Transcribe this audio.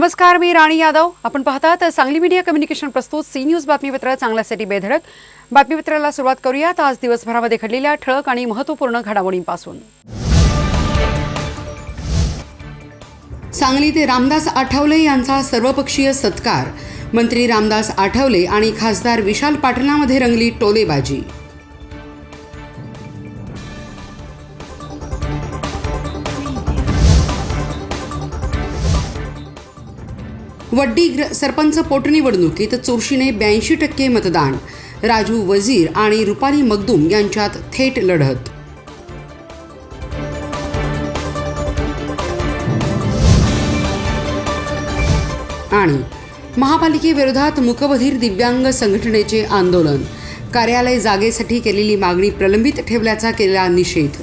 नमस्कार, मी राणी यादव. आपण पाहतात सांगली मीडिया कम्युनिकेशन प्रस्तुत सी न्यूज बातमीपत्र चांगल्यासाठी बेधडक. बातमीपत्राला सुरुवात करूयात आज दिवसभरामध्ये घडलेल्या ठळक आणि महत्त्वपूर्ण घडामोडींपासून. सांगली ते रामदास आठवले यांचा सर्वपक्षीय सत्कार. मंत्री रामदास आठवले आणि खासदार विशाल पाटलांमध्ये रंगली टोलेबाजी. वड्डी सरपंच पोटनिवडणुकीत चोरशीने 82% मतदान. राजू वजीर आणि रुपाली मगदूम यांच्यात थेट लढत. आणि महापालिकेविरोधात मूकबधीर दिव्यांग संघटनेचे आंदोलन. कार्यालय जागेसाठी केलेली मागणी प्रलंबित ठेवल्याचा केला निषेध.